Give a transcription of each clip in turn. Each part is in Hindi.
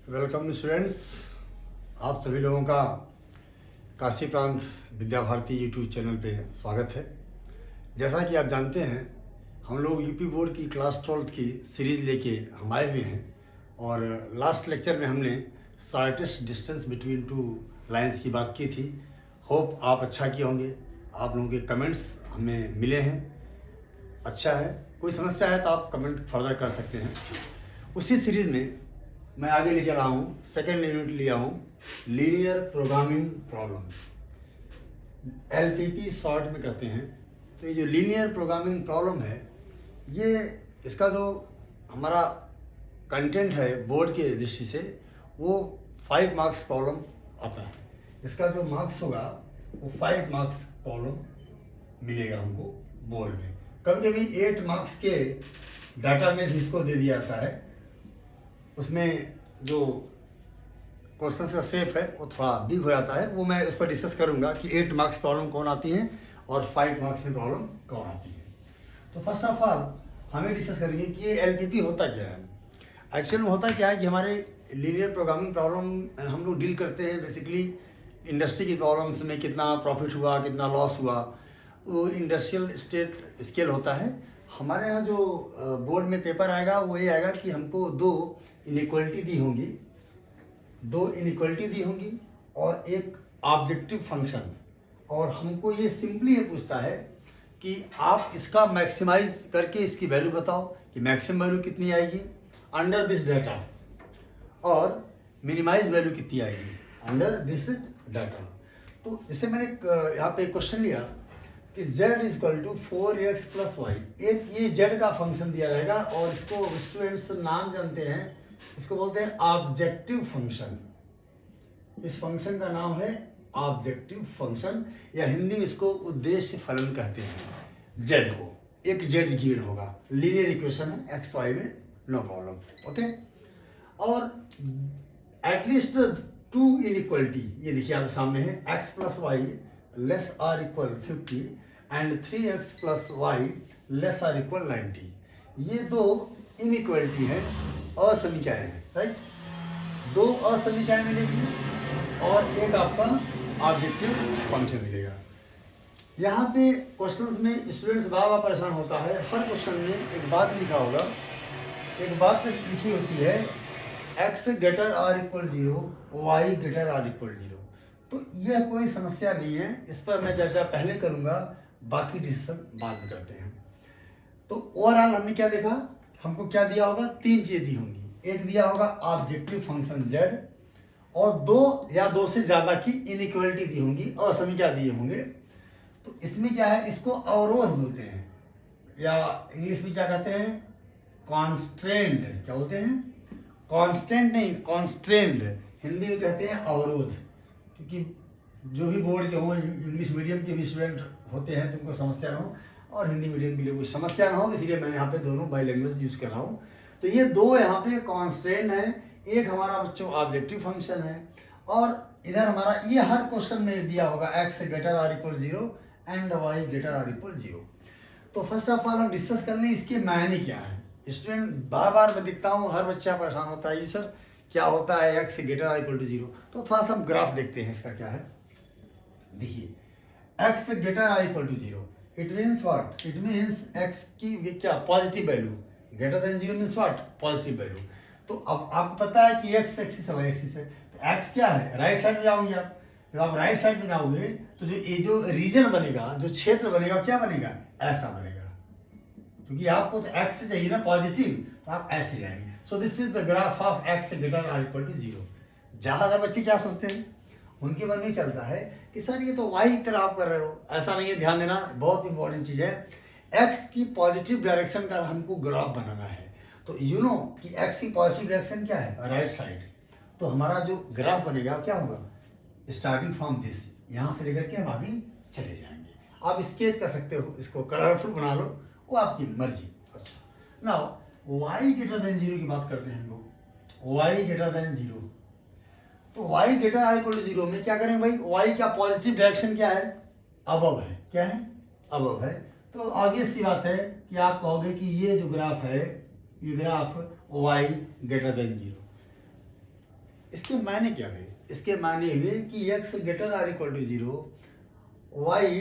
वेलकम स्टूडेंट्स, आप सभी लोगों का काशी प्रांत विद्या भारती यूट्यूब चैनल पे स्वागत है। जैसा कि आप जानते हैं, हम लोग यूपी बोर्ड की क्लास 12th की सीरीज़ लेके हम आए हुए हैं और लास्ट लेक्चर में हमने shortest distance between two lines की बात की थी। होप आप अच्छा किए होंगे। आप लोगों के कमेंट्स हमें मिले हैं, अच्छा है। कोई समस्या है तो आप कमेंट फर्दर कर सकते हैं। उसी सीरीज़ में मैं आगे ले चला हूँ, सेकेंड यूनिट लिया हूँ, linear programming problem, LPP short में कहते हैं। तो ये जो लीनियर प्रोग्रामिंग प्रॉब्लम है, ये इसका जो हमारा कंटेंट है बोर्ड के दृष्टि से, वो 5 मार्क्स प्रॉब्लम आता है। इसका जो मार्क्स होगा वो 5 मार्क्स प्रॉब्लम मिलेगा हमको बोर्ड में। कभी कभी 8 मार्क्स के डाटा में भी इसको दे दिया जाता है। उसमें जो क्वेश्चंस का शेप है वो थोड़ा बिग हो जाता है, वो मैं उस पर डिस्कस करूंगा कि 8 मार्क्स प्रॉब्लम कौन आती है और 5 मार्क्स में प्रॉब्लम कौन आती है। तो फर्स्ट ऑफ ऑल हमें डिस्कस करेंगे कि ये LPP होता क्या है। एक्चुअल में होता क्या है कि हमारे लीनियर प्रोग्रामिंग प्रॉब्लम हम लोग डील करते हैं बेसिकली इंडस्ट्री की प्रॉब्लम्स में, कितना प्रॉफिट हुआ, कितना लॉस हुआ, वो इंडस्ट्रियल स्टेट स्केल होता है। हमारे यहाँ जो बोर्ड में पेपर आएगा वो ये आएगा कि हमको दो इनइक्वलिटी दी होंगी और एक ऑब्जेक्टिव फंक्शन, और हमको ये सिंपली ये पूछता है कि आप इसका मैक्सिमाइज करके इसकी वैल्यू बताओ कि मैक्सिमम वैल्यू कितनी आएगी अंडर दिस डाटा और मिनिमाइज वैल्यू कितनी आएगी अंडर दिस डाटा। तो जैसे मैंने यहाँ पे क्वेश्चन लिया कि z is equal to 4x plus y, एक ये z का फंक्शन दिया रहेगा और इसको स्टूडेंट्स नाम जानते हैं, इसको बोलते हैं ऑब्जेक्टिव फंक्शन। इस फंक्शन का नाम है ऑब्जेक्टिव फंक्शन, या हिंदी में इसको उद्देश्य फलन कहते हैं। z को एक z गिवन होगा, लीनियर इक्वेशन है x y में, नो प्रॉब्लम, ओके। और एटलीस्ट 2 इनइक्वलिटी ये देखिए आपके सामने है, x plus y less or equal 50 and 3x plus y less or equal 90। ये दो इनइक्वलिटी है, असमीकरण है, राइट। दो असमीकरण मिलेगी और एक आपका ऑब्जेक्टिव फंक्शन मिलेगा। यहाँ पे क्वेश्चंस में स्टूडेंट्स बार परेशान होता है, हर क्वेश्चन में एक बात लिखा होगा, एक बात लिखी होती है x greater or equal 0, y greater or equal 0। तो यह कोई समस्या नहीं है, इस पर मैं चर्चा पहले करूंगा, बाकी डिसीजन बाद में करते हैं। तो ओवरऑल हमने क्या देखा, हमको क्या दिया होगा, 3 चीजें दी होंगी। एक दिया होगा ऑब्जेक्टिव फंक्शन z, और 2 या 2 से ज्यादा की इनइक्वलिटी दी होंगी, असमीकरण दिए होंगे। तो इसमें क्या है, इसको अवरोध बोलते हैं, या इंग्लिश में क्या कहते हैं, कॉन्स्ट्रेंड। क्या बोलते हैं, कॉन्स्टेंट नहीं, कॉन्स्ट्रेंड। हिंदी में कहते हैं अवरोध, क्योंकि जो भी बोर्ड के हों, इंग्लिश मीडियम के भी स्टूडेंट होते हैं तो उनको समस्या ना हो, और हिंदी मीडियम के लिए कोई समस्या ना हो, इसलिए मैं यहाँ पे दोनों बाई लैंग्वेज यूज कर रहा हूँ। तो ये दो यहाँ पे कॉन्स्टेंट है, एक हमारा बच्चों ऑब्जेक्टिव फंक्शन है, और इधर हमारा ये हर क्वेश्चन में दिया होगा x greater or equal 0 and y greater or equal 0। तो फर्स्ट ऑफ ऑल हम डिस्कस कर लें इसके मायने क्या है। स्टूडेंट बार मैं दिखता हूँ, हर बच्चा परेशान होता है, ये सर क्या होता है x greater or equal to 0। तो थोड़ा सा हम ग्राफ देखते हैं इसका क्या है। देखिए x greater or equal to 0, it means what, it means x की क्या positive value, greater than 0 means what, positive value. तो अब आपको पता है कि x एक्सिस है, y एक्सिस है, तो x क्या है, राइट साइड में जाओगे आप। जब आप राइट साइड में जाओगे तो जो रीजन बनेगा, जो क्षेत्र बनेगा, क्या बनेगा, ऐसा बनेगा, क्योंकि आपको तो x से चाहिए ना पॉजिटिव, तो आप ऐसे जाएंगे। So this is the graph of x greater or equal to 0। ज्यादा बच्चे क्या सोचते हैं, उनके मन में चलता है कि सर ये तो y की तरह आप कर रहे हो, ऐसा नहीं है। ध्यान देना, बहुत इंपॉर्टेंट चीज है, x की पॉजिटिव डायरेक्शन का हमको ग्राफ बनाना है। तो यू नो कि x की पॉजिटिव डायरेक्शन क्या है, राइट साइड। तो हमारा जो ग्राफ बनेगा क्या होगा, स्टार्टिंग फ्रॉम दिस, यहाँ से लेकर के हम आगे चले जाएंगे। आप स्केच कर सकते हो, इसको कलरफुल बना लो, वो आपकी मर्जी। अच्छा, नाउ y ग्रेटर देन 0 की बात करते हैं हम लोग, y ग्रेटर देन 0। तो y greater or equal to 0 में क्या करें भाई, y का पॉजिटिव डायरेक्शन क्या है, अबव है, क्या है, अबव है। तो ऑब्वियस सी बात है कि आप कहोगे कि ये जो ग्राफ है, ये ग्राफ y ग्रेटर देन 0। इसके मायने क्या हुए? इसके मायने हुए कि x greater or equal to 0, y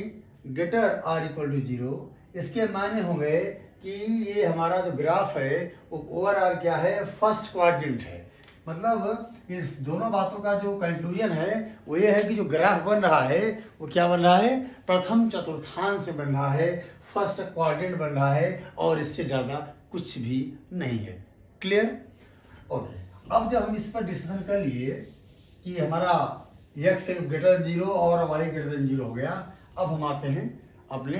greater or equal to 0। इसके मायने हो गए कि ये हमारा जो ग्राफ है वो ओवरऑल क्या है, फर्स्ट क्वाड्रेंट है। मतलब इस दोनों बातों का जो कंक्लूजन है वो ये है कि जो ग्राफ बन रहा है वो क्या बन रहा है, प्रथम चतुर्थांश में बन रहा है, फर्स्ट क्वाड्रेंट बन रहा है, और इससे ज़्यादा कुछ भी नहीं है। क्लियर? ओके। अब जब हम इस पर डिस्कशन कर लिए कि हमारा x ग्रेटर देन 0 और y ग्रेटर देन 0 हो गया, अब हम आते हैं अपने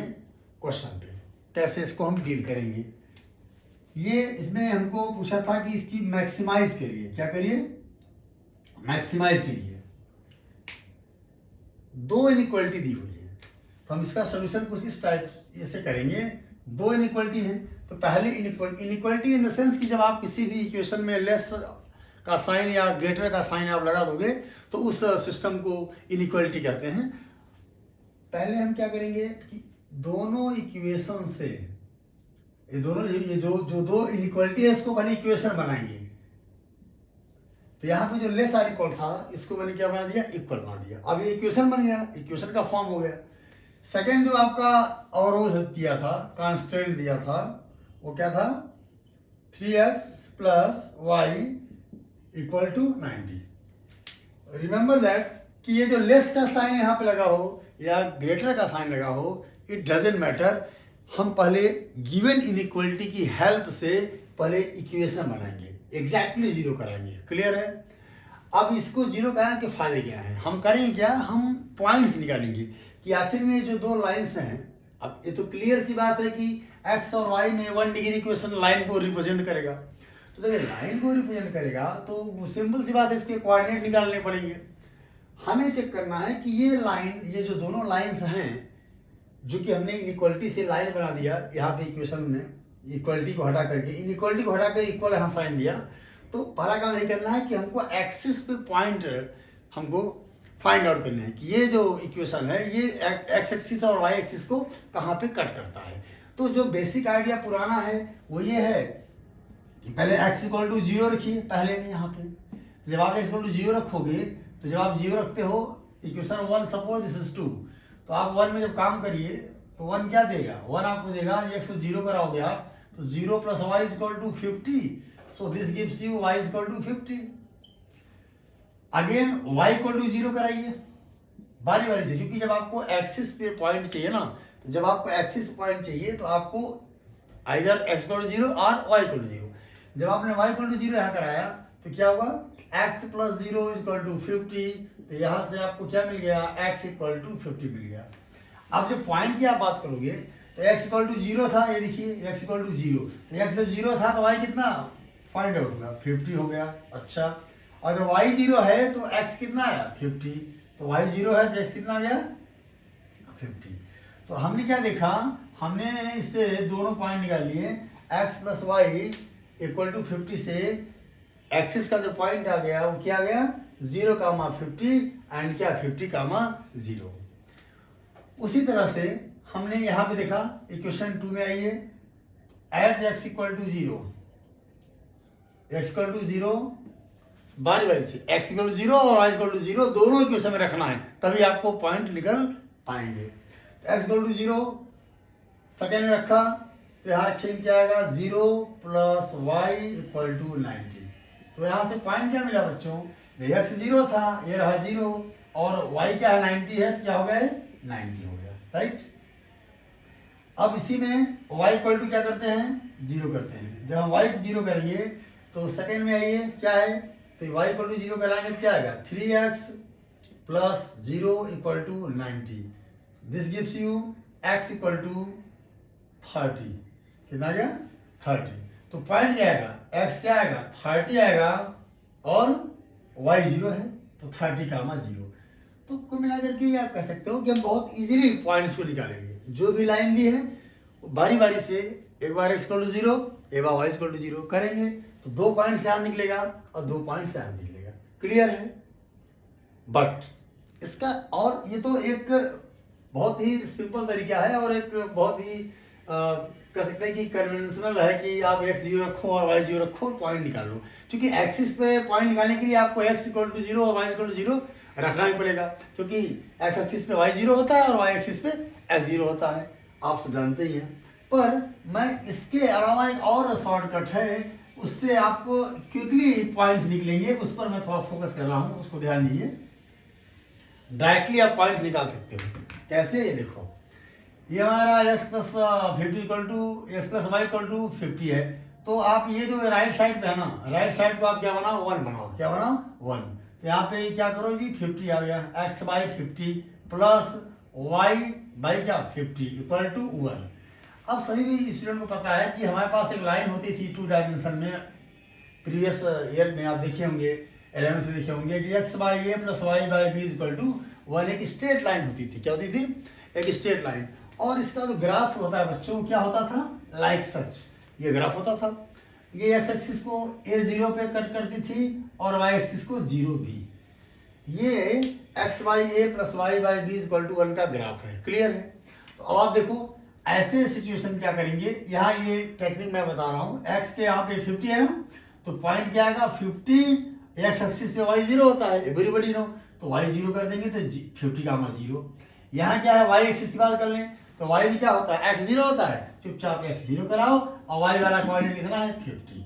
क्वेश्चन पे, कैसे इसको हम डील करेंगे। ये इसमें हमको पूछा था कि इसकी मैक्सिमाइज करिए। क्या करिए? मैक्सिमाइज करिए। दो इनइक्वालिटी दी हुई है, तो हम इसका सोल्यूशन कुछ इस टाइप ऐसे करेंगे। दो इनइक्वालिटी है, तो पहले इनइक्वालिटी इन द सेंस कि जब आप किसी भी इक्वेशन में लेस का साइन या ग्रेटर का साइन आप लगा दोगे तो उस सिस्टम को इनइक्वालिटी कहते हैं। पहले हम क्या करेंगे कि दोनों इक्वेशन से ये जो दो इनइक्वालिटी है इसको पहले इक्वेशन बनाएंगे। तो यहाँ पे जो लेस आर इक्वल था इसको मैंने क्या बना दिया, इक्वल बना दिया। अब ये इक्वेशन बन गया, इक्वेशन का फॉर्म हो गया। सेकंड जो आपका अवरोध दिया था, कांस्टेंट दिया था, वो क्या था, 3x plus y equal to 90। Remember that कि ये जो लेस का साइन यहाँ पे लगा हो या ग्रेटर का साइन लगा हो, इट डजेंट मैटर। हम पहले गिवन इनइक्वालिटी की हेल्प से पहले इक्वेशन बनाएंगे, एग्जैक्टली जीरो कराएंगे। क्लियर है? अब इसको जीरो कराने के फायदे क्या हैं? हम करेंगे क्या, हम पॉइंट्स निकालेंगे कि आखिर में जो दो लाइंस हैं, अब ये तो क्लियर सी बात है कि x और y में 1 डिग्री इक्वेशन लाइन को रिप्रेजेंट करेगा। तो जब ये लाइन को रिप्रेजेंट करेगा तो सिंपल सी बात है, इसके कोऑर्डिनेट निकालने पड़ेंगे। हमें चेक करना है कि ये लाइन, ये जो दोनों लाइंस हैं जो कि हमने इनइक्वालिटी से लाइन बना दिया, यहाँ पे इक्वेशन में इक्वालिटी को हटा करके इनइक्वालिटी को हटा कर इक्वल यहाँ साइन दिया। तो पहला काम ये करना है कि हमको एक्सिस पे पॉइंट हमको फाइंड आउट करना है कि ये जो इक्वेशन है ये एक्स एक्सिस और वाई एक्सिस को कहाँ पे कट करता है। तो जो बेसिक आइडिया पुराना है वो ये है कि पहले x इक्वल टू 0 रखिए पहले में यहाँ पे। जब आप x इक्वल टू 0 रखोगे तो जब आप 0 रखते हो इक्वेशन 1, सपोज दिस इज 2, तो आप 1 में जब काम करिए तो 1 क्या देगा, 1 आपको देगा, x को 0 कराओगे आप तो 0 plus y equal to 50, so this gives you y equal to 50। Again y equal to 0 कराइए बारी बारी से, क्योंकि जब आपको एक्सिस पे पॉइंट चाहिए ना, तो जब आपको एक्सिस पॉइंट चाहिए तो आपको आइदर x इक्वल टू 0 और y इक्वल टू 0। जब आपने y इक्वल टू 0 यहाँ कराया तो क्या होगा, x प्लस 0 इक्वल टू 50, तो यहाँ से आपको क्या मिल गया, x इक्वल टू 50 मिल गया। अब जब पॉइंट की आप बात करोगे तो x इक्वल टू 0 था, ये देखिए x इक्वल टू 0, तो x जब 0 था तो y कितना फाइंड आउट हुआ, 50 हो गया। अच्छा, और जब y 0 है तो x कितना आया, 50, तो y 0 है तो x कितना आ गया, 50। तो हमने क्या देखा, हमने इससे दोनों पॉइंट निकाल लिए, x plus y equal to 50 से एक्सिस का जो पॉइंट आ गया वो क्या आ गया, 0 कामा 50 एंड क्या 50 कामा 0। उसी तरह से हमने यहाँ पे देखा इक्वेशन 2 में आइए, at x equal to 0, x equal to 0 बारी बारी से x इक्वल टू 0 और y इक्वल टू 0 दोनों इक्वेशन में रखना है, तभी आपको पॉइंट निकल पाएंगे। तो x इक्वल टू 0 सेकेंड में रखा तो यहाँ रखेंगे क्या आएगा, 0 प्लस वाई इक्वल टू 90। तो यहाँ से पॉइंट क्या मिला बच्चों, x 0 था, ये रहा 0 और y क्या है 90 है, तो क्या हो गया 90 हो गया, राइट। अब इसी में y इक्वल टू क्या करते हैं, 0 करते हैं। जब हम y 0 करेंगे तो सेकेंड में आइए क्या है, तो y इक्वल टू 0 कराएंगे तो क्या आएगा, 3x plus 0 equal to 90, this gives you x equal to 30। कितना आ गया 30। तो पॉइंट क्या आएगा, x क्या आएगा 30 आएगा और y 0 है तो 30 कामा 0। तो कुल मिलाकर के आप कह सकते हो कि हम बहुत इजीली पॉइंट्स को निकालेंगे। जो भी लाइन दी है बारी बारी से, एक बार x इक्वल टू 0, एक बार y इक्वल टू 0 करेंगे तो 2 पॉइंट से यहाँ निकलेगा और 2 पॉइंट से यहाँ निकलेगा। क्लियर है? बट इसका, और ये तो एक बहुत ही सिंपल तरीका है और एक बहुत ही कह सकते हैं कि कन्वेंशनल है कि आप एक्स जीरो रखो और वाई जीरो रखो और पॉइंट निकालो, क्योंकि एक्सिस पे पॉइंट निकालने के लिए आपको एक्स इक्वल टू जीरो और वाई इक्वल टू जीरो रखना ही पड़ेगा, क्योंकि एक्स एक्सिस पे वाई जीरो होता है और वाई एक्सिस पे एक्स जीरो होता है, आप सब जानते ही हैं। पर मैं इसके अलावा एक और शॉर्टकट है, उससे आपको क्विकली पॉइंट्स निकलेंगे, उस पर मैं थोड़ा फोकस कर रहा हूँ, उसको ध्यान दीजिए। डायरेक्टली आप पॉइंट निकाल सकते हो। कैसे? ये देखो, ये हमारा x plus 50 equal to x plus y equal to 50 है, तो आप ये जो राइट साइड पे है ना, राइट साइड को आप क्या बनाओ? 1 बनाओ। क्या बनाओ? 1। तो यहाँ पे क्या करो जी, 50 आ गया, x by 50 plus y by क्या 50 इक्वल टू 1। अब सभी भी स्टूडेंट को पता है कि हमारे पास एक लाइन होती थी 2 डायमेंशन में, प्रीवियस ईयर में आप देखे होंगे, 11th में देखे होंगे कि x by a plus y by b equal to 1 एक स्ट्रेट लाइन होती थी। क्या होती थी? एक स्ट्रेट लाइन। और इसका जो ग्राफ होता है बच्चों, क्या होता था? लाइक सच, ये ग्राफ होता था। ये एक्स एक्सिस को a0 पे कट करती थी और y एक्सिस को 0 भी। ये x by a plus y by b equal to 1 का ग्राफ है। क्लियर है? तो अब आप देखो, ऐसे सिचुएशन क्या करेंगे, यहाँ ये टेक्निक मैं बता रहा हूँ, x के यहाँ पे 50 है ना, तो पॉइंट क्या आएगा? 50, एक्स एक्सिस पे वाई 0 होता है, एवरीबॉडी नो, तो वाई 0 कर देंगे तो 50 का 0। यहाँ क्या है? वाई एक्सिस की बात कर लें तो वाई भी क्या होता है? x 0 होता है, चुपचाप x 0 कराओ और वाई वाला कोऑर्डिनेट कितना है? 50।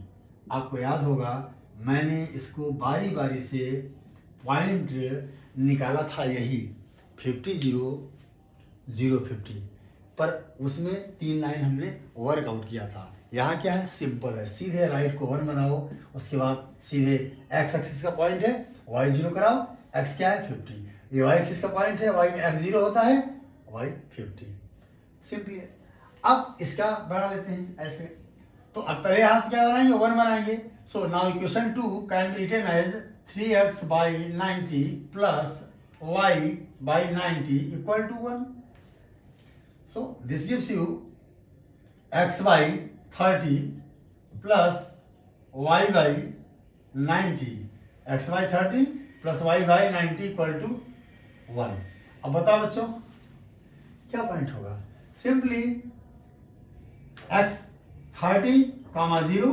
आपको याद होगा मैंने इसको बारी बारी से पॉइंट निकाला था, यही 50 0 0 50, पर उसमें 3 लाइन हमने वर्कआउट किया था। यहाँ क्या है? सिंपल है, सीधे राइट को 1 बनाओ, उसके बाद सीधे एक्स एक्सिस का पॉइंट है, वाई 0 कराओ, एक्स क्या है? 50, ये वाई एक्सिस का पॉइंट है, वाई में एक्स 0 होता है, वाई 50। सिंपली है। अब इसका बना लेते हैं ऐसे, तो अब पहले हाथ क्या बनाएंगे? 1 बनाएंगे। So now equation 2 can be written as 3x by 90 plus y by 90 equal to 1। So this gives you x by 30 plus y by 90, x by 30 plus y by 90 equal to 1। अब बताओ बच्चों क्या पॉइंट होगा? सिंपली x 30 कामा 0,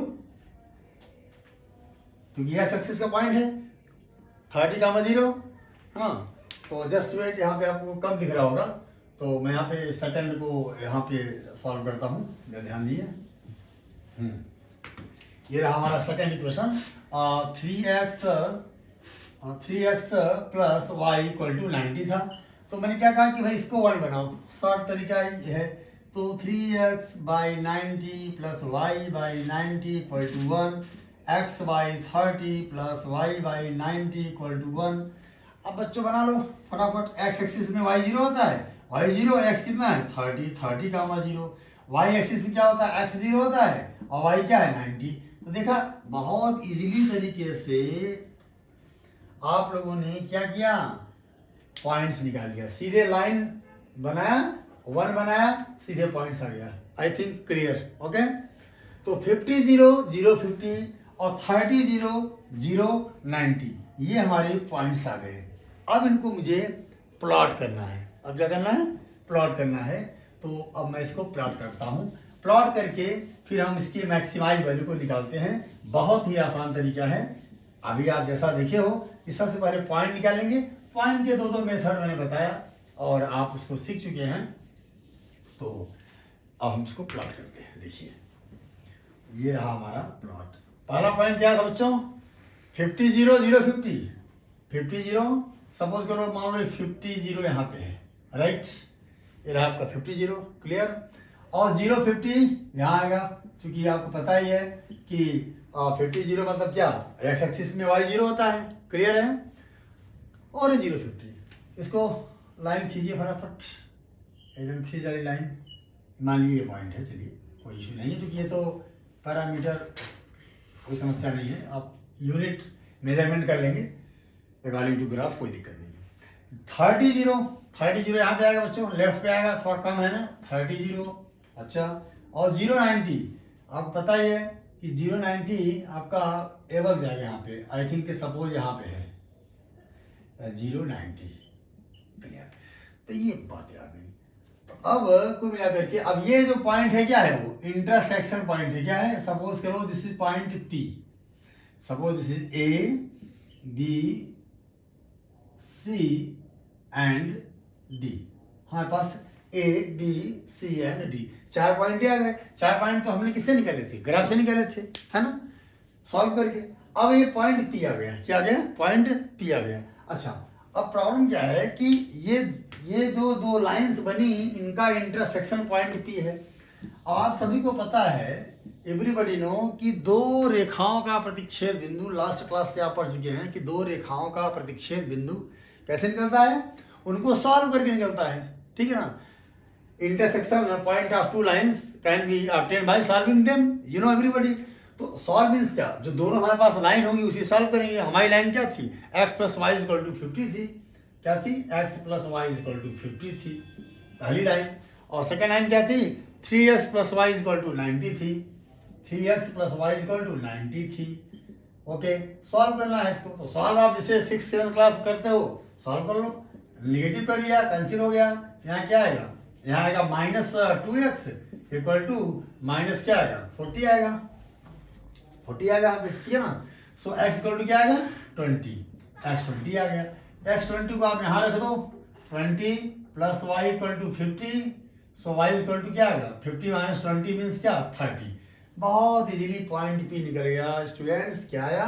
क्योंकि x एक्सिस का पॉइंट है 30 कामा 0, हाँ, तो जस्ट वेट, यहाँ पे आपको कम दिख रहा होगा, तो मैं यहाँ पे सेकंड को यहाँ पे सॉल्व करता हूँ, ध्यान दिए। ये रहा हमारा second equation, 3x plus y equal to 90 था, तो मैंने क्या कहा कि भाई इसको 1 बनाओ, शॉर्ट तरीका ये है, तो 3x by 90 plus y by 90 equal to 1, x by 30 plus y by 90 equal to 1। अब बच्चों बना लो फटाफट, x एक्सिस में y 0 होता है, y 0, x कितना है? 30 कामा 0, y एक्सिस में क्या होता है? x 0 होता है और y क्या है? 90। तो देखा, बहुत इजीली तरीके से आप लोगों ने क्या किया? पॉइंट्स निकाल लिया, सीधे लाइन बनाया, 1 बनाया, सीधे पॉइंट्स आ गया। I think clear? ओके, तो 50 0 0 50 और 30 0 0 90, ये हमारे पॉइंट्स आ गए। अब इनको मुझे प्लॉट करना है। अब क्या करना है? प्लॉट करना है। तो अब मैं इसको प्लॉट करता हूँ, प्लॉट करके फिर हम इसकी मैक्सिमाइज वैल्यू को निकालते हैं। बहुत ही आसान तरीका है, अभी आप जैसा देखे हो कि सबसे पहले पॉइंट निकालेंगे, पॉइंट के दो मेथड मैंने बताया और आप उसको सीख चुके हैं। तो अब हम इसको प्लॉट करते हैं। देखिए, ये रहा हमारा प्लॉट। पहला पॉइंट क्या था बच्चों? 50 0 0 50, 50 0, सपोज करो मान लो 50 0 यहाँ पे है, राइट, ये रहा आपका 50 0। क्लियर? और 0 50 यहाँ आएगा, क्योंकि आपको पता ही है कि 50 0 मतलब क्या? एक्स एक्सिस में y 0 होता है। क्लियर है? और 0 50, इसको लाइन खींचिए फटाफट, एकदम खींच वाली लाइन। मान लीजिए ये पॉइंट है, चलिए कोई इशू नहीं है, क्योंकि ये तो पैरामीटर कोई समस्या नहीं है, आप यूनिट मेजरमेंट कर लेंगे अकॉर्डिंग टू ग्राफ, कोई दिक्कत नहीं है। 30 0 यहाँ पे आएगा बच्चों, लेफ्ट पे आएगा, थोड़ा कम है ना, 30 0। अच्छा, और 0 90, आपको पता ही है कि 0 90 आपका एबव जाएगा यहाँ पे, आई थिंक सपोज यहाँ पे है 0 90। क्लियर? तो ये बातें आ गई। तो अब कुल मिलाकर के अब ये जो पॉइंट है क्या है, वो इंटरसेक्शन पॉइंट है। क्या है, सपोज करो this is point P, suppose this is A B C and D. हमारे पास A B C and D 4 point आ गए। 4 पॉइंट तो हमने किससे निकाले थे, ग्राफ से निकाले थे, है ना, सॉल्व करके। अब ये पॉइंट पी आ गया, क्या आ गया, पॉइंट पी आ गया। अच्छा, अब प्रॉब्लम क्या है कि ये जो दो लाइंस बनी इनका इंटरसेक्शन पॉइंट पी है। अब आप सभी को पता है, एवरीबॉडी नो, कि दो रेखाओं का प्रतिच्छेद बिंदु, लास्ट क्लास से आप पढ़ चुके हैं कि दो रेखाओं का प्रतिच्छेद बिंदु कैसे निकलता है, उनको सॉल्व करके निकलता है, ठीक है ना। Intersection point of two lines can be obtained by solving them, you know everybody. तो सॉल्व मीन्स क्या, जो दोनों हमारे पास लाइन होगी उसी सॉल्व करेंगे। हमारी लाइन क्या थी, x + y = 50 थी। क्या थी, x + y = 50 थी पहली लाइन। और सेकेंड लाइन क्या थी, 3x + y = 90 थी। 3x + y = 90 थी। ओके, सॉल्व करना है इसको। तो सॉल्व आप जैसे 6th 7th क्लास करते हो, सॉल्व कर लो। नेगेटिव कर दिया, कैंसिल हो गया। यहाँ क्या आएगा, यहाँ आएगा -2x = क्या आएगा, 40 आएगा, 40 आएगा यहाँ पे, ठीक है ना। सो x = क्या आएगा, 20, x 20 आ गया। x 20 को आप यहाँ रख दो, 20 + y = 50, सो y = क्या आएगा, 50 - 20 मीन्स क्या, 30। बहुत इजीली पॉइंट पी निकल गया स्टूडेंट्स। क्या आया,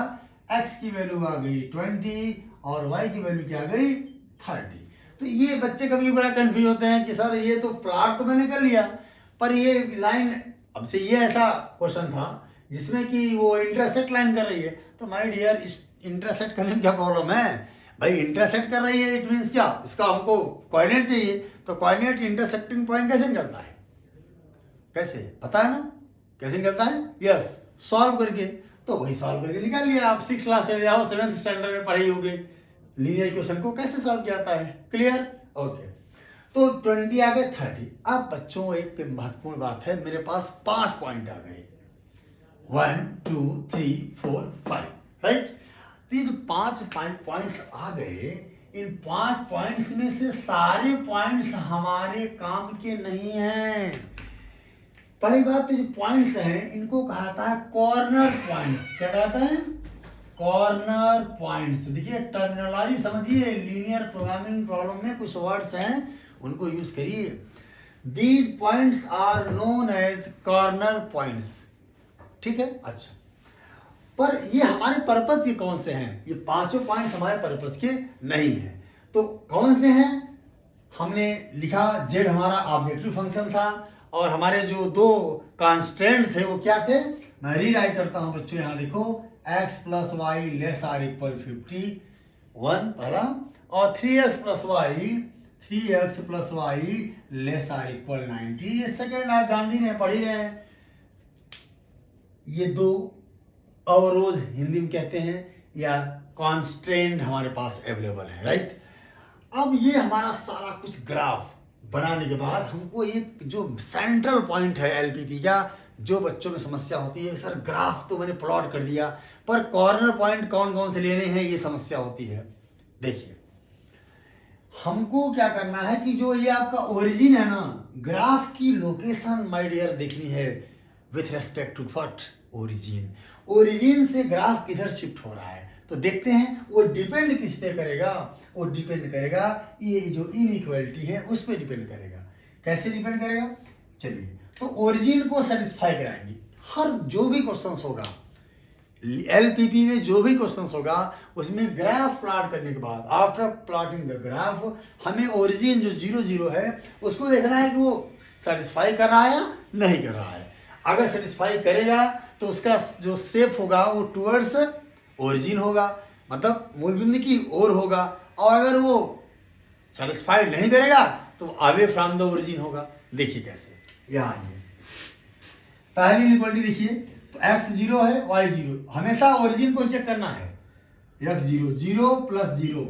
x की वैल्यू आ गई 20 और y की वैल्यू क्या आ गई, 30। तो ये बच्चे कभी बड़ा कंफ्यूज होते हैं कि सर ये तो प्लॉट तो मैंने कर लिया, पर ये लाइन, अब से ये ऐसा क्वेश्चन था जिसमें कि वो इंटरसेक्ट लाइन कर रही है। तो माय डियर, इस इंटरसेक्ट करने में क्या प्रॉब्लम है भाई, इंटरसेक्ट कर रही है, इट मीन्स क्या, इसका हमको कोऑर्डिनेट चाहिए। तो कोऑर्डिनेट इंटरसेक्टिंग पॉइंट कैसे निकलता है, कैसे, पता है ना कैसे निकलता है, यस, सॉल्व करके। तो वही सॉल्व करके निकाल लिया। आप 6th क्लास में जाओ, 7th स्टैंडर्ड में पढ़े होंगे लीनियर इक्वेशन को कैसे सॉल्व किया जाता है, क्लियर, ओके। तो 20 आ गए, 30। अब बच्चों एक महत्वपूर्ण बात है, मेरे पास 5 पॉइंट आ गए, 1 2 3 4 5, राइट। तो ये जो 5 पॉइंट्स आ गए, इन 5 पॉइंट्स में से सारे पॉइंट्स हमारे काम के नहीं हैं। पहली बात तो जो पॉइंट्स हैं इनको कहता है कॉर्नर पॉइंट्स। क्या कहता है, कॉर्नर पॉइंट्स। देखिए टर्मिनोलॉजी समझिए, लीनियर प्रोग्रामिंग प्रॉब्लम में कुछ वर्ड्स हैं उनको यूज करिए। These points are known as corner points, ठीक है। अच्छा, पर ये हमारे पर्पस के कौन से हैं, ये 5 पॉइंट्स हमारे पर्पस के नहीं हैं। तो कौन से हैं, हमने लिखा z हमारा ऑब्जेक्टिव फंक्शन था और हमारे जो 2 कांस्टेंट थे वो क्या थे, मैं रीराइट करता हूं बच्चों, यहाँ देखो, x + y ≤ 51 पहला, और 3x + y ≤ 90, ये सेकेंड। आप जान ही रहे, पढ़ ही रहे हैं। ये 2 अवरोध हिंदी में कहते हैं, या कॉन्स्ट्रेंट हमारे पास अवेलेबल है, राइट। अब ये हमारा सारा कुछ ग्राफ बनाने के बाद हमको एक जो सेंट्रल पॉइंट है एलपीपी का, जो बच्चों में समस्या होती है, सर ग्राफ तो मैंने प्लॉट कर दिया पर कॉर्नर पॉइंट कौन कौन से लेने हैं, ये समस्या होती है। देखिए, हमको क्या करना है कि जो ये आपका ओरिजिन है ना, ग्राफ की लोकेशन माय डियर देखनी है with respect to what, origin. Origin से ग्राफ किधर शिफ्ट हो रहा है, तो देखते हैं। वो डिपेंड किस पे करेगा, वो डिपेंड करेगा ये जो इनइक्वालिटी है उस पे डिपेंड करेगा। कैसे डिपेंड करेगा, चलिए, तो ओरिजिन को सेटिस्फाई कराएंगे। हर जो भी क्वेश्चंस होगा एलपीपी में, जो भी क्वेश्चंस होगा उसमें ग्राफ प्लॉट करने के बाद, आफ्टर प्लॉटिंग द ग्राफ, हमें ओरिजिन जो 0 0 है उसको देखना है कि वो सेटिस्फाई कर रहा है या नहीं कर रहा है। अगर सेटिस्फाई करेगा तो उसका जो शेप होगा वो टुवर्ड्स ओरिजिन होगा, मतलब मूल बिंदु की ओर होगा। और अगर वो सेटिस्फाइड नहीं करेगा तो अवे फ्रॉम द ओरिजिन होगा। देखिए कैसे, यहाँ आइए, पहली इनइक्वालिटी देखिए, तो x 0 है, y 0, हमेशा ओरिजिन को चेक करना है। x 0 0 + 0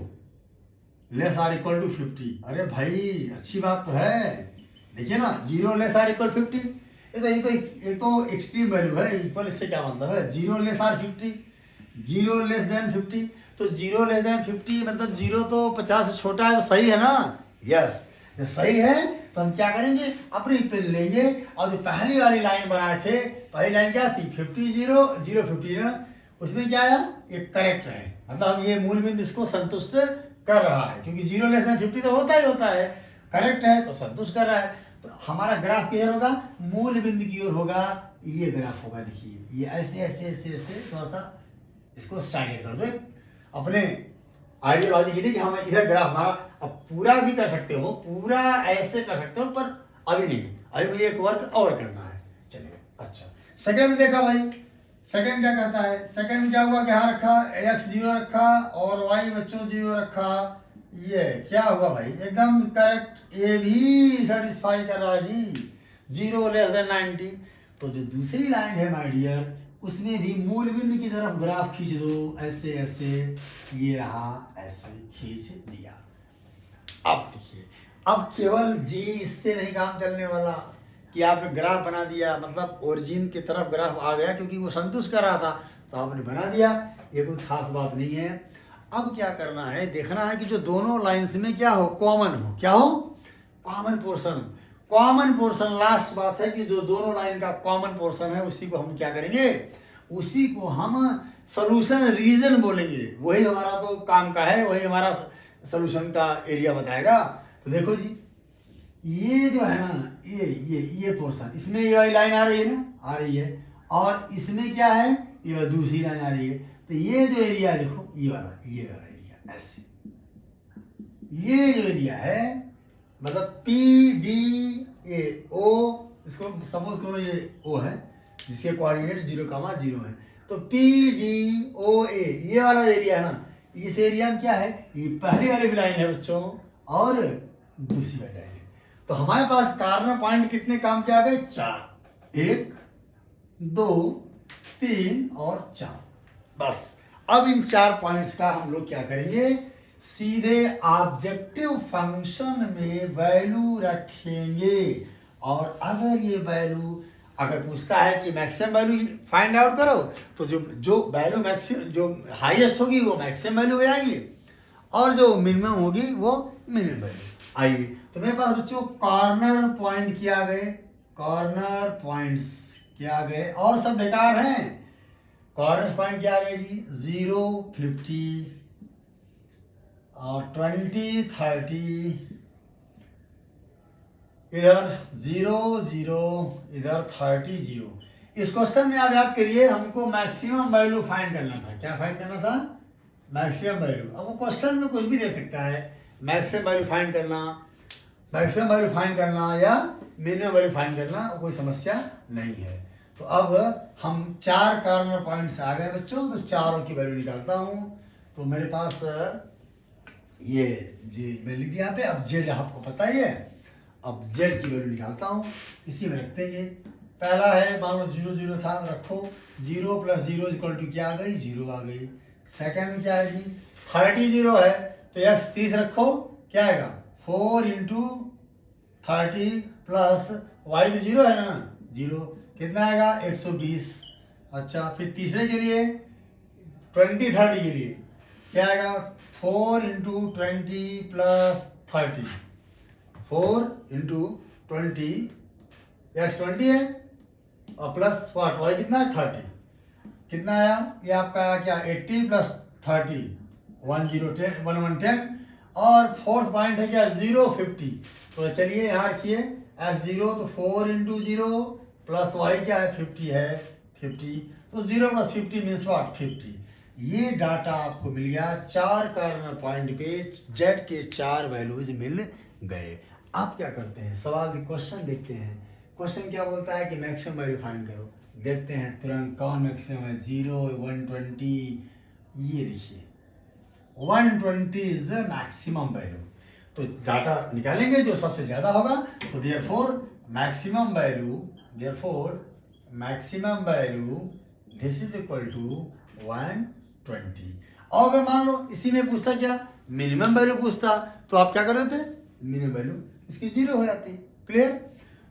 ≤ 50। अरे भाई अच्छी बात तो है, देखिए ना, 0 ≤ 50, ये तो एक्सट्रीम वैल्यू है, इक्वल, इससे क्या मतलब है, 0 ≤ 50, 0 < 50, तो 0 < 50 मतलब 0 तो 50 से छोटा है, तो सही है ना, यस, सही है। तो हम क्या करेंगे, अपनी पेन लेंगे और जो पहली वाली लाइन बनाए थे, पहली लाइन क्या थी 50 0 0 50 ना, उसमें क्या आया, ये करेक्ट है, मतलब ये मूल बिंदु इसको संतुष्ट कर रहा है, क्योंकि 0<50 तो होता ही होता है, करेक्ट है तो संतुष्ट कर रहा है। तो हमारा ग्राफ किधर होगा, मूल बिंदु की ओर होगा, ये ग्राफ होगा। देखिए ये ऐसे ऐसे ऐसे ऐसे थोड़ा सा इसको स्टाइल कर दो अपने आइडियोलॉजी के लिए कि हम इधर ग्राफ हमारा, अब पूरा भी कर सकते हो, पूरा ऐसे कर सकते हो, पर अभी नहीं, अभी मुझे एक वर्क और करना है। चलिए अच्छा, सेकंड में देखा भाई, सेकंड क्या कहता है, सेकंड में क्या हुआ कि यहाँ रखा x 0 रखा और y बच्चों 0 रखा, ये क्या हुआ भाई, एकदम करेक्ट, ये भी सेटिस्फाई कर रहा है जी, 0<90। तो जो दूसरी लाइन है माय डियर, उसमें भी मूल बिंदु की तरफ ग्राफ खींच दो, ऐसे ऐसे, ये रहा, ऐसे खींच दिया। अब देखिए, अब केवल जी इससे नहीं काम चलने वाला कि आपने ग्राफ बना दिया, मतलब ओरिजिन की तरफ ग्राफ आ गया, क्योंकि वो संतुष्ट कर रहा था तो आपने बना दिया, ये कोई खास बात नहीं है। अब क्या करना है, देखना है कि जो दोनों लाइंस में क्या हो, कॉमन हो, क्या हो, common portion. Common portion last बात है कि जो दोनों लाइन का कॉमन पोर्शन है, उसी को हम क्या करेंगे, उसी को हम सोल्यूशन रीजन बोलेंगे, वही हमारा तो काम का है, वही हमारा सोल्यूशन का एरिया बताएगा। तो देखो जी, ये जो है ना, ये पोर्शन, इसमें ये वाली लाइन आ रही है ना, आ रही है, और इसमें क्या है, ये वाली दूसरी लाइन आ रही है। तो ये जो एरिया देखो, ये वाला एरिया, ऐसे ये जो एरिया है, मतलब PDAO, इसको सपोज करो ये O है, जिसके कोऑर्डिनेट 0,0 है, तो PDOA ये वाला एरिया है ना, इस एरिया में क्या है, ये पहली वाली लाइन है बच्चों, और दूसरी वाली लाइन है। तो हमारे पास कार्नर पॉइंट कितने काम के आ गए, 4, 1 2 3 और 4, बस। अब इन 4 पॉइंट्स का हम लोग क्या करेंगे, सीधे ऑब्जेक्टिव फंक्शन में वैल्यू रखेंगे, और अगर ये वैल्यू अगर पूछता है कि मैक्सिमम वैल्यू फाइंड आउट करो, तो जो वैल्यू मैक्सिमम, जो हाईएस्ट होगी वो मैक्सिमम वैल्यू हो जाएगी, और जो मिनिमम होगी वो मिनिमम वैल्यू। आइए, तो मेरे पास बच्चों कॉर्नर पॉइंट क्या गए, कॉर्नर पॉइंट्स क्या गए, और सब बेकार हैं। कॉर्नर पॉइंट क्या गए जी, 0 50 और 20 30, इधर 0 0, इधर 30 0। इस क्वेश्चन में आप याद करिए, हमको मैक्सिमम वैल्यू फाइंड करना था, क्या फाइंड करना था, मैक्सिमम वैल्यू। अब वो क्वेश्चन में कुछ भी दे सकता है, मैक्सिमम वैल्यू फाइंड करना, मैक्सिमम वैल्यू फाइंड करना या मिनिमम वैल्यू फाइंड करना, कोई समस्या नहीं है। तो अब हम 4 कॉर्नर पॉइंट्स आ गए बच्चों, तो चारों की वैल्यू निकालता हूँ। तो मेरे पास ये जी मैं लिख दिया यहाँ पे। अब जेड आपको पता ही है, अब जेड की वैल्यू निकालता हूँ, इसी में रख देंगे। पहला है, मान लो 0 0 था, रखो 0 + 0 = क्या आ गई, 0 आ गई। सेकंड में क्या है जी, 30 0 है, तो यस 30 रखो, क्या आएगा 4 × 30 प्लस y तो 0 है ना, 0, कितना आएगा 120। अच्छा, फिर तीसरे के लिए 20 30 के लिए क्या आएगा, 4 × 20 प्लस 30, 4 × 20, x 20 है, और प्लस वाट y कितना है 30, कितना आया, ये आपका आया क्या 80 + 30 1110, और फोर्थ पॉइंट है क्या 0 50। तो चलिए यहाँ रखिए x 0, तो 4 × 0 प्लस y क्या है 50 है, 50, तो 0 + 50 मीन्स वाट 50। ये डाटा आपको मिल गया 4 कॉर्नर पॉइंट पे, जेड के 4 वैल्यूज मिल गए। आप क्या करते हैं, सवाल क्वेश्चन देखते हैं, क्वेश्चन क्या बोलता है कि मैक्सिमम वैल्यू फाइंड करो। देखते हैं तुरंत कौन मैक्सिमम है, 0 120, ये देखिए 120 इज द मैक्सिमम वैल्यू। तो डाटा निकालेंगे जो सबसे ज्यादा होगा, तो therefore maximum value this is equal to 120। और अगर मान लो इसी में पूछता क्या मिनिमम वैल्यू पूछता, तो आप क्या कर देते, मिनिमम वैल्यू इसकी 0 हो जाती। क्लियर।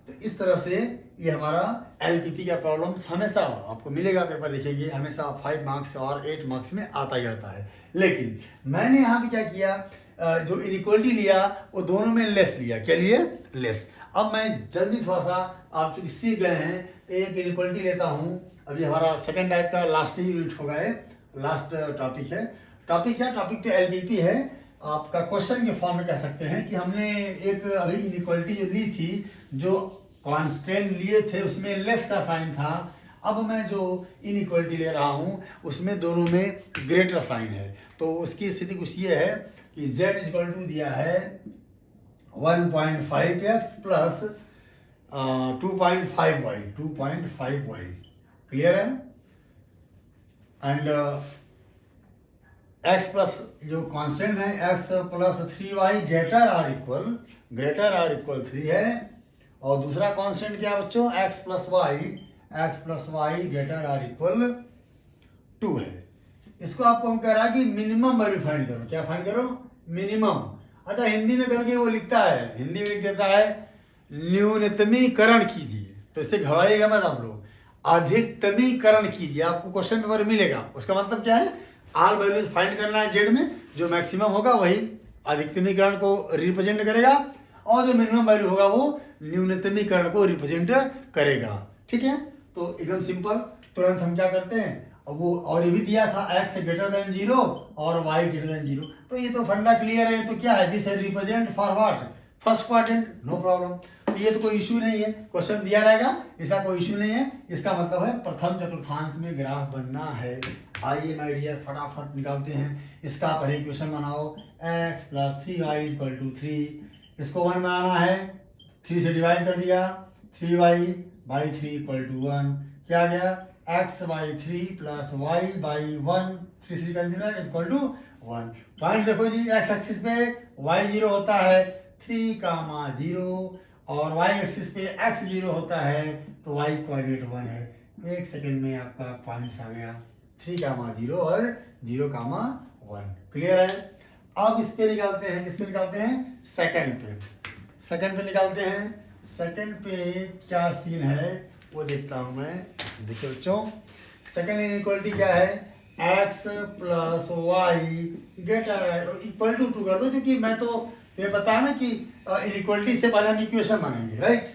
तो इस तरह से ये हमारा एलपीपी का प्रॉब्लम्स हमेशा आपको मिलेगा, पेपर देखेंगे हमेशा 5 मार्क्स और 8 मार्क्स में आता ही आता है। लेकिन मैंने यहाँ पे क्या किया, जो इनइक्वलिटी लिया वो दोनों में लेस लिया, क्या लिए, लेस। अब मैं जल्दी थोड़ा सा, आप चूंकि सीख गए हैं, तो एक इनइक्वालिटी लेता हूँ। अभी हमारा सेकेंड टाइप का लास्ट ही यूनिट होगा, है लास्ट टॉपिक है। टॉपिक क्या, टॉपिक तो एलपीपी है, आपका क्वेश्चन के फॉर्म में कह सकते हैं कि हमने एक अभी इनइक्वालिटी जो ली थी, जो कांस्टेंट लिए थे उसमें लेस का साइन था। अब मैं जो इनइक्वालिटी ले रहा हूँ उसमें दोनों में ग्रेटर साइन है, तो उसकी स्थिति कुछ ये है कि z इक्वल टू दिया है 1.5x प्लस 2.5y क्लियर है। एंड x प्लस जो कांस्टेंट है x plus 3y greater or equal 3 है। और दूसरा कांस्टेंट क्या बच्चों, x plus y greater or equal 2 है। इसको आपको हम कह रहा है कि मिनिमम वैल्यू फाइंड करो। क्या फाइंड करो, मिनिमम। अच्छा हिंदी में करके वो लिखता है, हिंदी में लिख देता है न्यूनतमीकरण कीजिए, तो इससे घबराइएगा मत आप लोग, अधिकतमीकरण कीजिए। आपको क्वेश्चन पेपर मिलेगा, उसका मतलब क्या है, ऑल वैल्यूज फाइंड करना है जेड में, जो मैक्सिमम होगा वही अधिकतमीकरण को रिप्रेजेंट करेगा, और जो मिनिमम वैल्यू होगा वो न्यूनतमीकरण को रिप्रेजेंट करेगा। ठीक है, तो एकदम सिंपल। तुरंत हम क्या करते हैं, अब वो और ये भी दिया था x ग्रेटर देन 0 और y ग्रेटर देन 0, तो ये तो फंडा क्लियर है। तो क्या है, this represent for what, first quadrant, no problem. तो ये तो कोई इशू नहीं है, क्वेश्चन दिया रहेगा, इसका कोई इशू नहीं है। इसका मतलब है प्रथम चतुर्थांश में ग्राफ बनना है। आइए माय डियर फटाफट निकालते हैं इसका। आप एक इक्वेशन बनाओ, x plus 3y equal to 3, इसको 1 बनाना है, 3 से डिवाइड कर दिया, 3y बाई 3 इक्वल टू 1, क्या आ गया, x by 3 plus y by 1, 3 3 cancel है इक्वल टू 1। पॉइंट देखो जी, x एक्सिस पे y 0 होता है 3,0 और y एक्सिस पे x 0 होता है, तो y कोऑर्डिनेट 1 है। एक सेकंड में आपका पॉइंट्स आ गया 3,0 और 0,1। क्लियर है। अब इस पे निकालते हैं, किस पे निकालते हैं, सेकंड पे निकालते हैं। सेकंड पे क्या सीन है वो देखता हूं मैं। देखिए बच्चों, सेकंड इनइक्वालिटी क्या है, x plus y greater equal to 2 कर दो, क्योंकि मैं तो ये बताया ना कि इनइक्वालिटी से पहले हम इक्वेशन बनाएंगे, right,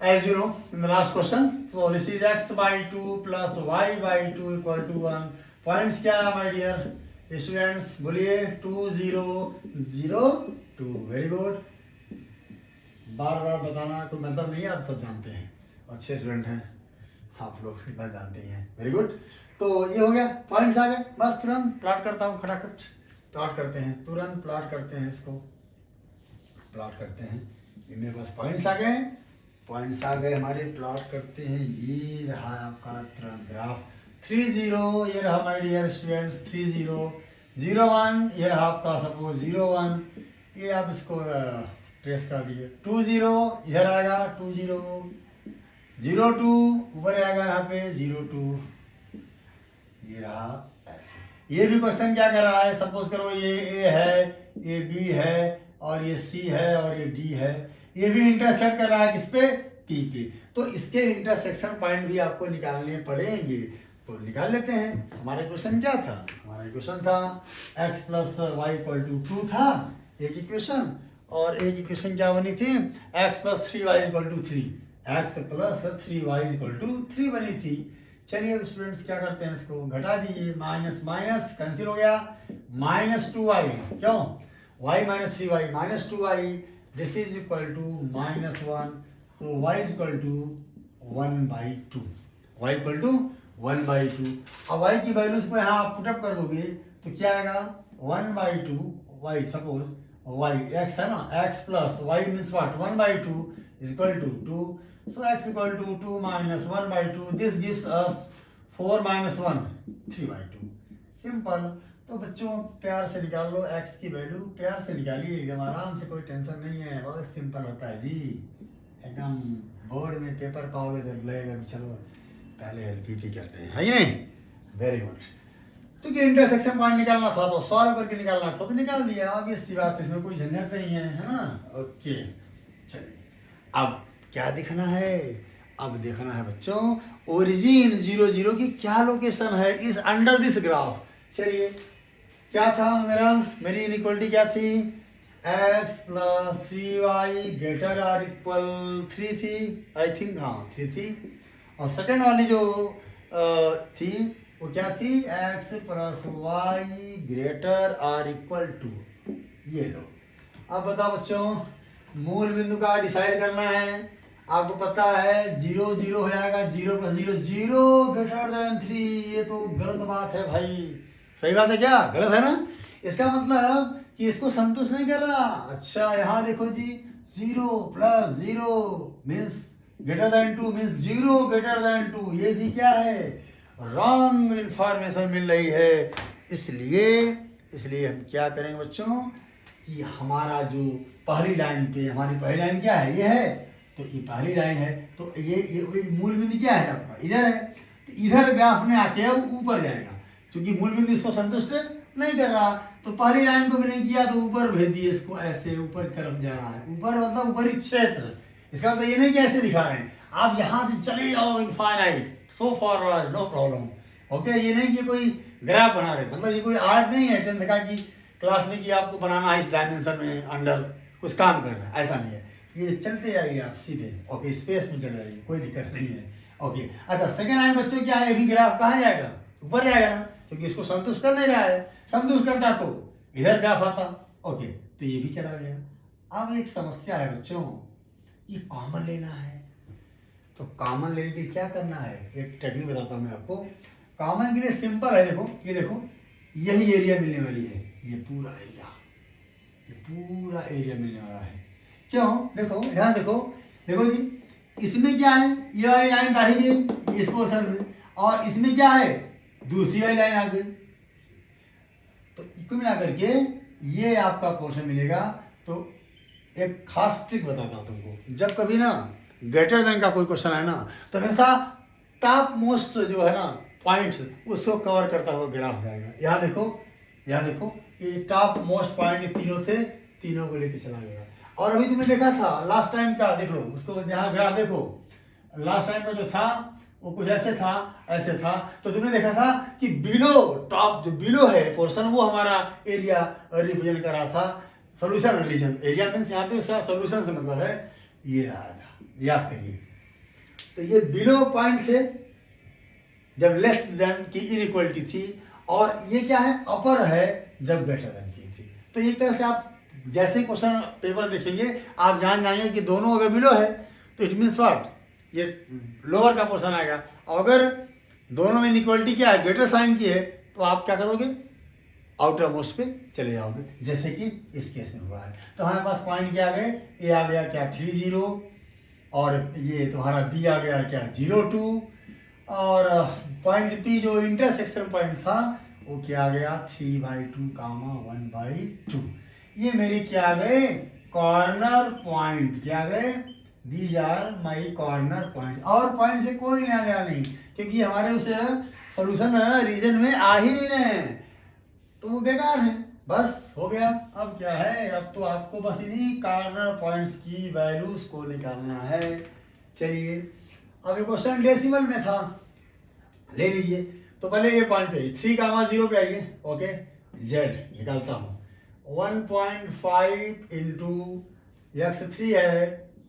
as you know in the last question. So this is x by 2 plus y by 2 equal to 1। Points क्या है माय डियर स्टूडेंट्स, बोलिए 2 0 0 2। वेरी गुड, बार बार बताना कोई मतलब नहीं है, आप सब जानते हैं, अच्छे स्टूडेंट हैं आप लोग, इतना जानते ही हैं। वेरी गुड, तो ये हो गया, पॉइंट्स आ गए। बस तुरंत प्लॉट करता हूँ, खटाखट प्लॉट करते हैं, तुरंत प्लॉट करते हैं, इसको प्लॉट करते हैं। ये मेरे पास पॉइंट्स आ गए हमारे, प्लॉट करते हैं। ये रहा आपका तुरंत ग्राफ 3 0, ये रहा माय डियर स्टूडेंट्स 3 0 0 1, ये रहा आपका सपोज 0 1, ये आप इसको ट्रेस कर दिए। 2 0 इधर आएगा, 2 0 0 2 ऊपर आएगा यहाँ पे 0 2, ये रहा ऐसे। ये भी क्वेश्चन क्या कर रहा है, सपोज करो ये A है, ये B है, और ये C है, और ये D है। ये भी इंटरसेक्ट कर रहा है किस पे, P पे। तो इसके इंटरसेक्शन पॉइंट भी आपको निकालने पड़ेंगे, तो निकाल लेते हैं। हमारा क्वेश्चन क्या था, हमारा क्वेश्चन था x plus y equal to 2 था एक इक्वेशन, और एक इक्वेशन क्या बनी थी, x plus 3y equal to 3, x plus 3y equal to 3 बनी थी। चलिए अब स्टूडेंट्स क्या करते हैं, इसको घटा दीजिए, माइनस माइनस कैंसिल हो गया, माइनस 2y, क्यों, y minus 3y minus 2y, this is equal to minus 1, so y is equal to 1/2, y equal to 1/2। अब y की वैल्यूज को यहाँ आप पुटअप कर दोगे तो क्या आएगा, 1/2 y, सपोज y x है ना, x plus y means what, 1/2 is equal to 2, so x equal to 2 minus 1/2, this gives us 4 minus 1 3/2। Simple. तो बच्चों प्यार से निकाल लो x की वैल्यू, प्यार से निकालिए, एकदम आराम से, कोई टेंशन नहीं है, बहुत सिंपल होता है जी। एकदम बोर्ड में पेपर पाओगे तो लगेगा कि चलो पहले एलपीपी करते हैं, है नहीं। वेरी गुड, तो कि इंटरसेक्शन पॉइंट निकालना था तो सॉल्व करके निकालना था तो निकाल दिया, ऑब्वियस सी बात है, इसमें कोई झंझट नहीं है ना। ओके चलिए, अब क्या देखना है, अब देखना है बच्चों ओरिजिन 0 0 की क्या लोकेशन है इस अंडर दिस ग्राफ। चलिए क्या था मेरी इनइक्वालिटी क्या थी, x plus 3y greater or equal 3 थी, आई थिंक, हाँ 3 थी। और सेकेंड वाली जो थी वो क्या थी, x plus y greater or equal to. ये लो। अब बताओ बच्चों, मूल बिंदु का डिसाइड करना है। आपको पता है 0 0 हो जाएगा, 0 प्लस 0 0 ग्रेटर देन 3। ये तो गलत बात है भाई। सही बात है क्या? गलत है ना? इसका मतलब कि इसको संतुष्ट नहीं कर रहा। अच्छा यहाँ देखो जी, 0 plus 0 means greater than 2 means 0 greater than 2। ये भी क्या है, रॉन्ग इंफॉर्मेशन मिल रही है। इसलिए हम क्या करेंगे बच्चों कि हमारा जो पहली लाइन पे, हमारी पहली लाइन क्या है, ये है, तो ये पहली लाइन है, तो ये मूल बिंदु क्या है आपका, इधर है, तो इधर ग्राफ में आके अब ऊपर जाएगा, क्योंकि मूल बिंदु इसको संतुष्ट नहीं कर रहा, तो पहली लाइन को भी नहीं किया तो ऊपर भेज दिए इसको, ऐसे ऊपर की तरफ जा रहा है। ऊपर मतलब ऊपरी क्षेत्र। इसका मतलब ये नहीं कि ऐसे दिखा रहे हैं, आप यहाँ से चले जाओ infinite, so forward, no problem. Okay, ये नहीं कि कोई ग्राफ बना रहे, मतलब ये कोई आर्ट नहीं है 10th का कि क्लास में कि आपको बनाना है इस डायमेंशन में अंडर कुछ काम कर रहा है, ऐसा नहीं है। ये चलते जाइए आप सीधे, ओके, स्पेस में चले जाइए, कोई दिक्कत नहीं है। ओके, अच्छा सेकेंड लाइन बच्चों क्या है, अभी ग्राफ कहाँ जाएगा, ऊपर जाएगा ना, क्योंकि इसको संतुष्ट कर नहीं रहा है। संतुष्ट करता तो इधर ग्राफ आता। ओके, तो ये भी चला गया। अब एक समस्या है बच्चों, ये कॉमन लेना है। तो कॉमन लेने के क्या करना है, एक टेक्निक बताता हूँ मैं आपको। कॉमन के लिए सिंपल है, देखो ये देखो, यही एरिया मिलने वाली है, ये पूरा एरिया मिलने वाला है। क्यों? देखो यहाँ देखो जी, इसमें क्या है, ये वाली लाइन आ ही गई इस पोर्शन में, और इसमें क्या है, दूसरी वाली लाइन आ गई। तो इसको मिला करके ये आपका पोर्शन मिलेगा। तो एक खास ट्रिक बताता हूँ तुमको, जब कभी ना ग्रेटर देन का कोई क्वेश्चन है ना, तो हमेशा टॉप मोस्ट जो है ना पॉइंट्स, उसको कवर करता हुआ ग्राफ जाएगा। यहाँ देखो ये टॉप मोस्ट पॉइंट तीनों थे, तीनों को लेके चला गया। और अभी तुमने देखा था लास्ट टाइम का, देख लो उसको, यहाँ ग्राफ देखो, लास्ट टाइम का जो था वो कुछ ऐसे था। तो तुमने देखा था कि बिलो टॉप, जो बिलो है पोर्शन, वो हमारा एरिया रिप्रेजेंट कर रहा था, सोल्यूशन रीजन। एरिया मीन्स यहाँ पे उसका सोल्यूशन से मतलब है, ये रहा था, याद करिए। तो ये बिलो पॉइंट थे जब लेस देन की इनइक्वलिटी थी, और ये क्या है, अपर है जब ग्रेटर देन की थी। तो एक तरह से आप जैसे क्वेश्चन पेपर देखेंगे आप जान जाएंगे कि दोनों अगर बिलो है तो इट मीन्स व्हाट, ये लोअर का पोर्शन आएगा। और अगर दोनों में इनइक्वलिटी क्या है, ग्रेटर साइन की है, तो आप क्या करोगे, आउटर मोस्ट पे चले जाओगे, जैसे कि इस केस में हुआ है। तो हमारे पास पॉइंट क्या आ गए, ए आ गया क्या 3 0, और ये तुम्हारा बी आ गया क्या 0 2, और पॉइंट पी जो इंटरसेक्शन पॉइंट था वो क्या आ गया 3/2 1/2। ये मेरे क्या आ गए, कॉर्नर पॉइंट। क्या आ गए, these are my corner point. और पॉइंट से कोई लेना देना नहीं, क्योंकि हमारे उस सोल्यूशन रीजन में आ ही नहीं रहे हैं, तो वो बेकार है। बस हो गया। अब क्या है, अब तो आपको बस इन्हीं कॉर्नर पॉइंट्स की वैल्यूज को निकालना है। चलिए, अब ये क्वेश्चन डेसिमल में था, ले लीजिए। तो पहले ये पॉइंट पे 3, 0 पे आइए। ओके, जेड निकालता हूँ, 1.5 इंटू x3 है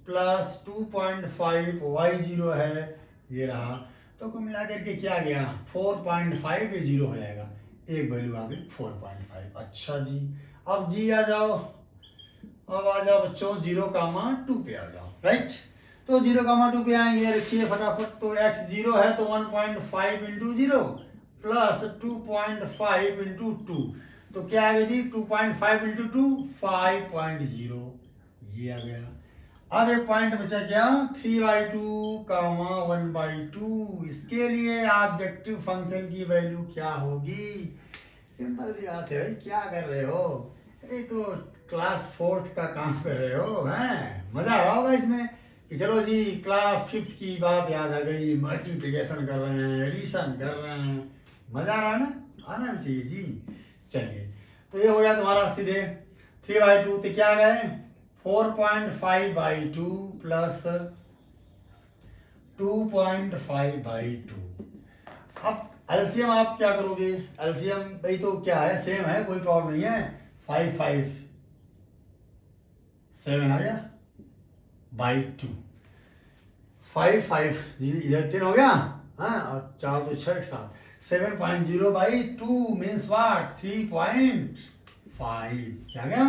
प्लस 2.5 y0 है, ये रहा। तो कुल मिला करके क्या गया 4.5, ये 0 हो जाएगा, एक वैल्यू आ गई 4.5। अच्छा जी, अब जी आ जाओ, अब आ जाओ बच्चों 0,2 पे आ जाओ, राइट। तो 0,2 पे आएंगे, रखिए फटाफट। तो x 0 है तो 1.5 इंटू 0 प्लस 2.5 इंटू 2, तो क्या आ गया जी 2.5 इंटू 2 5.0, ये आ गया। अब एक पॉइंट बचा क्या 3/2 1/2। इसके लिए ऑब्जेक्टिव फंक्शन की वैल्यू क्या होगी, सिंपल सी बात है भाई, क्या कर रहे हो, अरे तो क्लास 4th का काम कर रहे हो, हैं मजा आ रहा होगा इसमें कि चलो जी क्लास 5th की बात याद आ गई, मल्टीप्लिकेशन कर रहे हैं, एडिशन कर रहे हैं, मजा आ रहा है ना, आना भी चाहिए जी। चलिए, तो ये हो गया तुम्हारा सीधे 3/2, तो क्या गए 4.5/2 प्लस 2.5/2। अब एलसीएम आप क्या करोगे, एलसीएम भाई तो क्या है, सेम है, कोई प्रॉब्लम नहीं है, 5 5 7 आ गया बाई 2, 5 5 इधर 10 हो गया, हाँ, और 4 2 6 7, 7.0 बाई 2 मीन्स व्हाट 3.5, क्या गया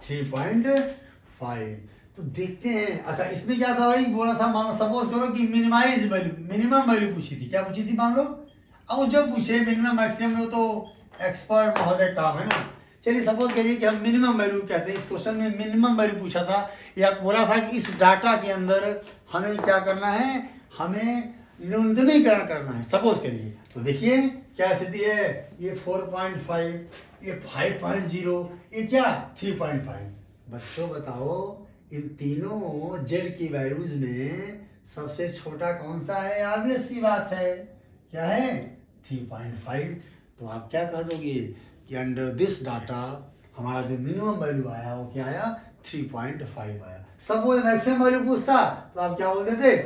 3.5। तो देखते हैं, अच्छा इसमें क्या था भाई, बोला था मान सपोज करो कि मिनिमाइज वैल्यू, मिनिमम वैल्यू पूछी थी, क्या पूछी थी मान लो। अब जब पूछे मिनिमम मैक्सिमम में तो एक्सपर्ट महोदय काम है ना। चलिए सपोज करिए कि हम मिनिमम वैल्यू कहते हैं, इस क्वेश्चन में मिनिमम वैल्यू पूछा था, या बोला था कि इस डाटा के अंदर हमें क्या करना है, हमें न्यूनतमीकरण करना है। सपोज करिए तो देखिए क्या स्थिति है, ये 4.5, ये 5.0, ये क्या 3.5। बच्चों बताओ इन तीनों जेड की वैल्यूज में सबसे छोटा कौन सा है, ऑब्वियस सी बात है, क्या है 3.5। तो आप क्या कह दोगे कि अंडर दिस डाटा हमारा जो मिनिमम वैल्यू आया वो क्या आया 3.5 आया। सपोज मैक्सिमम वैल्यू पूछता तो आप क्या बोल देते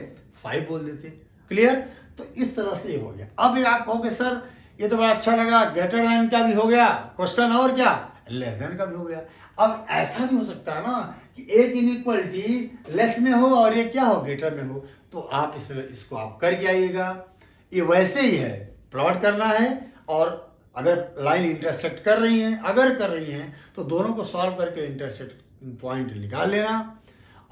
5 बोल देते। क्लियर। तो इस तरह से ये हो गया। अब आप कहोगे सर ये तो बड़ा अच्छा लगा, ग्रेटर देन का भी हो गया क्वेश्चन, और क्या लेस देन का भी हो गया। अब ऐसा भी हो सकता है ना कि एक इनइक्वालिटी लेस में हो और ये क्या हो ग्रेटर में हो, तो आप इसको आप करके आइएगा। ये वैसे ही है, प्लॉट करना है, और अगर लाइन इंटरसेक्ट कर रही हैं, अगर कर रही हैं तो दोनों को सॉल्व करके इंटरसेक्ट पॉइंट निकाल लेना,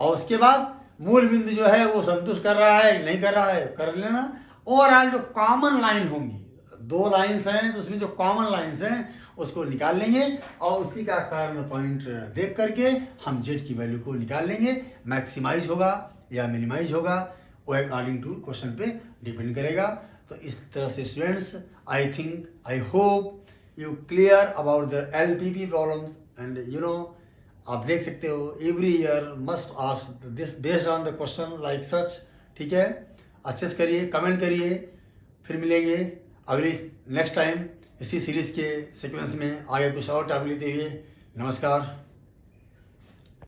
और उसके बाद मूल बिंदु जो है वो संतुष्ट कर रहा है नहीं कर रहा है कर लेना। ओवरऑल जो कॉमन लाइन होंगी, 2 लाइन्स हैं तो उसमें जो कॉमन लाइन्स हैं उसको निकाल लेंगे, और उसी का कारण पॉइंट देख करके हम जेड की वैल्यू को निकाल लेंगे। मैक्सिमाइज होगा या मिनिमाइज होगा वो अकॉर्डिंग टू क्वेश्चन पे डिपेंड करेगा। तो इस तरह से students I hope you clear about the LPP problems, and you know आप देख सकते हो every year must ask this based on the question like such. ठीक है, अच्छे से करिए, कमेंट करिए, फिर मिलेंगे अगली नेक्स्ट टाइम इसी सीरीज़ के सीक्वेंस में आगे कुछ और टॉपिक लेते हुए। नमस्कार।